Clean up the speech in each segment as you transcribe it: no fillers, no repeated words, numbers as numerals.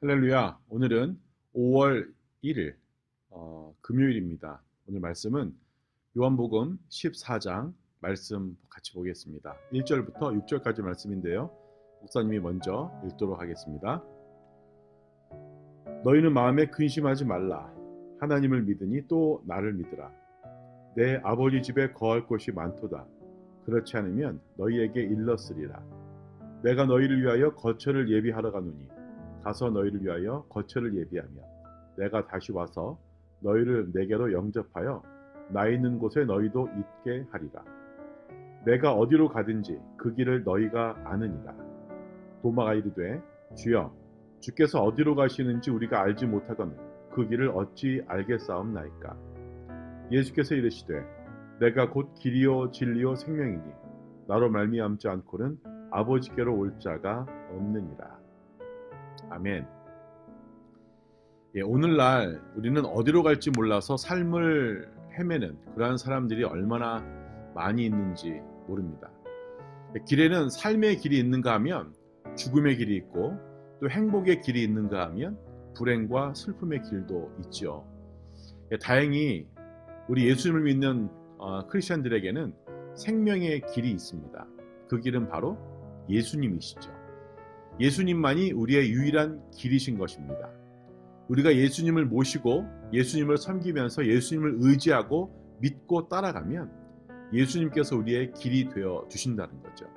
할렐루야. 오늘은 5월 1일 금요일입니다. 오늘 말씀은 요한복음 14장 말씀 같이 보겠습니다. 1절부터 6절까지 말씀인데요. 목사님이 먼저 읽도록 하겠습니다. 너희는 마음에 근심하지 말라. 하나님을 믿으니 또 나를 믿으라. 내 아버지 집에 거할 곳이 많도다. 그렇지 않으면 너희에게 일렀으리라. 내가 너희를 위하여 거처를 예비하러 가노니 가서 너희를 위하여 거처를 예비하며 내가 다시 와서 너희를 내게로 영접하여 나 있는 곳에 너희도 있게 하리라. 내가 어디로 가든지 그 길을 너희가 아느니라. 도마가 이르되 주여 주께서 어디로 가시는지 우리가 알지 못하거늘 그 길을 어찌 알겠사옵나이까. 예수께서 이르시되 내가 곧 길이요 진리요 생명이니 나로 말미암지 않고는 아버지께로 올 자가 없느니라. 아멘. 오늘날 우리는 어디로 갈지 몰라서 삶을 헤매는 그러한 사람들이 얼마나 많이 있는지 모릅니다. 길에는 삶의 길이 있는가 하면 죽음의 길이 있고 또 행복의 길이 있는가 하면 불행과 슬픔의 길도 있죠. 다행히 우리 예수님을 믿는 크리스천들에게는 생명의 길이 있습니다. 그 길은 바로 예수님이시죠. 예수님만이 우리의 유일한 길이신 것입니다. 우리가 예수님을 모시고 예수님을 섬기면서 예수님을 의지하고 믿고 따라가면 예수님께서 우리의 길이 되어 주신다는 거죠.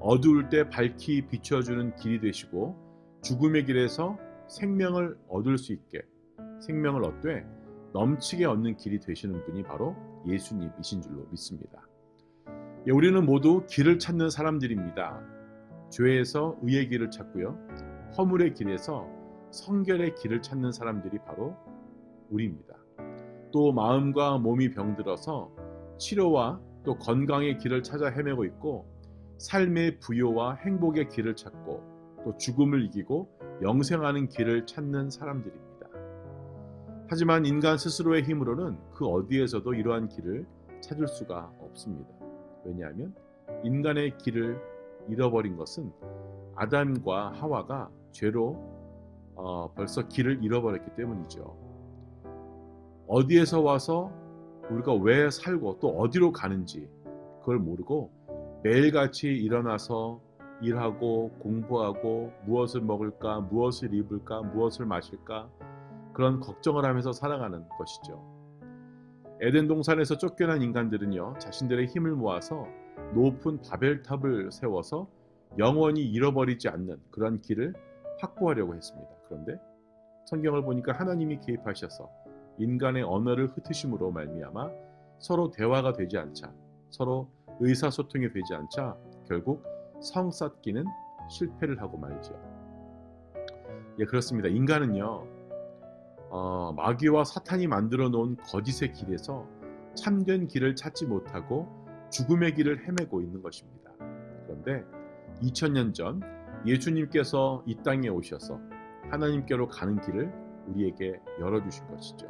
어두울 때 밝히 비춰주는 길이 되시고 죽음의 길에서 생명을 얻을 수 있게 생명을 얻되 넘치게 얻는 길이 되시는 분이 바로 예수님이신 줄로 믿습니다. 우리는 모두 길을 찾는 사람들입니다. 죄에서 의의 길을 찾고요. 허물의 길에서 성결의 길을 찾는 사람들이 바로 우리입니다. 또 마음과 몸이 병들어서 치료와 또 건강의 길을 찾아 헤매고 있고 삶의 부요와 행복의 길을 찾고 또 죽음을 이기고 영생하는 길을 찾는 사람들입니다. 하지만 인간 스스로의 힘으로는 그 어디에서도 이러한 길을 찾을 수가 없습니다. 왜냐하면 인간의 길을 잃어버린 것은 아담과 하와가 죄로 벌써 길을 잃어버렸기 때문이죠. 어디에서 와서 우리가 왜 살고 또 어디로 가는지 그걸 모르고 매일같이 일어나서 일하고 공부하고 무엇을 먹을까, 무엇을 입을까, 무엇을 마실까 그런 걱정을 하면서 살아가는 것이죠. 에덴 동산에서 쫓겨난 인간들은요, 자신들의 힘을 모아서 높은 바벨탑을 세워서 영원히 잃어버리지 않는 그런 길을 확보하려고 했습니다. 그런데 성경을 보니까 하나님이 개입하셔서 인간의 언어를 흩으심으로 말미암아 서로 대화가 되지 않자, 서로 의사소통이 되지 않자 결국 성쌓기는 실패를 하고 말이죠. 그렇습니다. 인간은요, 마귀와 사탄이 만들어 놓은 거짓의 길에서 참된 길을 찾지 못하고 죽음의 길을 헤매고 있는 것입니다. 그런데 2000년 전 예수님께서 이 땅에 오셔서 하나님께로 가는 길을 우리에게 열어주신 것이죠.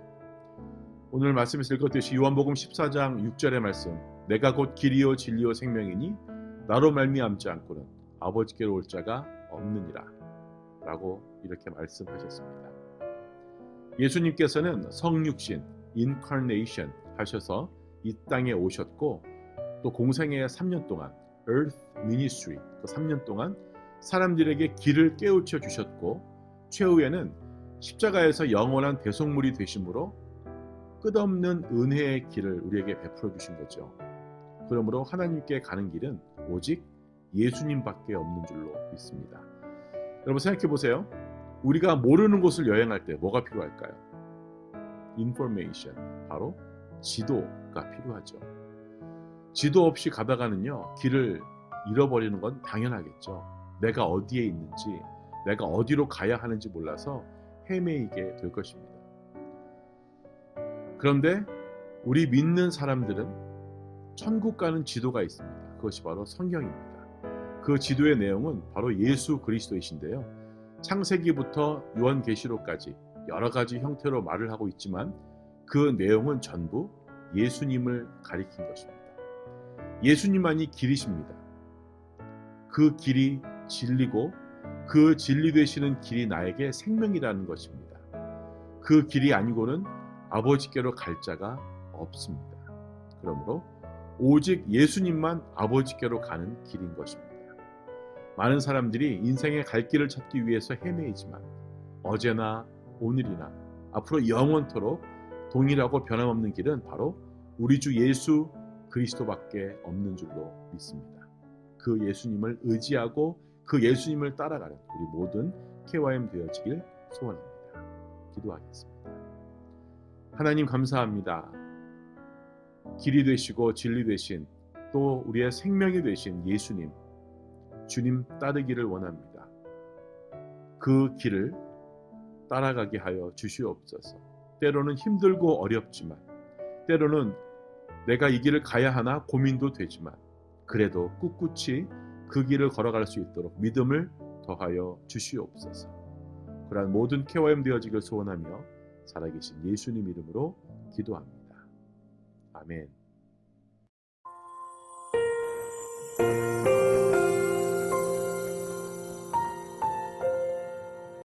오늘 말씀에서 읽었듯이 요한복음 14장 6절의 말씀, 내가 곧 길이요 진리요 생명이니 나로 말미암지 않고는 아버지께로 올 자가 없느니라 라고 이렇게 말씀하셨습니다. 예수님께서는 성육신, incarnation 하셔서 이 땅에 오셨고 또 공생의 3년 동안 Earth Ministry, 그 3년 동안 사람들에게 길을 깨우쳐 주셨고 최후에는 십자가에서 영원한 대속물이 되심으로 끝없는 은혜의 길을 우리에게 베풀어 주신 거죠. 그러므로 하나님께 가는 길은 오직 예수님밖에 없는 줄로 믿습니다. 여러분 생각해 보세요. 우리가 모르는 곳을 여행할 때 뭐가 필요할까요? Information, 바로 지도가 필요하죠. 지도 없이 가다가는요, 길을 잃어버리는 건 당연하겠죠. 내가 어디에 있는지, 내가 어디로 가야 하는지 몰라서 헤매이게 될 것입니다. 그런데 우리 믿는 사람들은 천국 가는 지도가 있습니다. 그것이 바로 성경입니다. 그 지도의 내용은 바로 예수 그리스도이신데요. 창세기부터 요한계시록까지 여러 가지 형태로 말을 하고 있지만 그 내용은 전부 예수님을 가리킨 것입니다. 예수님만이 길이십니다. 그 길이 진리고 그 진리 되시는 길이 나에게 생명이라는 것입니다. 그 길이 아니고는 아버지께로 갈 자가 없습니다. 그러므로 오직 예수님만 아버지께로 가는 길인 것입니다. 많은 사람들이 인생의 갈 길을 찾기 위해서 헤매이지만 어제나 오늘이나 앞으로 영원토록 동일하고 변함없는 길은 바로 우리 주 예수 그리스도밖에 없는 줄로 믿습니다. 그 예수님을 의지하고 그 예수님을 따라가는 우리 모든 KYM 되어지길 소원합니다. 기도하겠습니다. 하나님 감사합니다. 길이 되시고 진리 되신 또 우리의 생명이 되신 예수님, 주님 따르기를 원합니다. 그 길을 따라가게 하여 주시옵소서. 때로는 힘들고 어렵지만, 때로는 내가 이 길을 가야 하나 고민도 되지만, 그래도 꿋꿋이 그 길을 걸어갈 수 있도록 믿음을 더하여 주시옵소서. 그러한 모든 KYM 되어지길 소원하며 살아계신 예수님 이름으로 기도합니다. 아멘.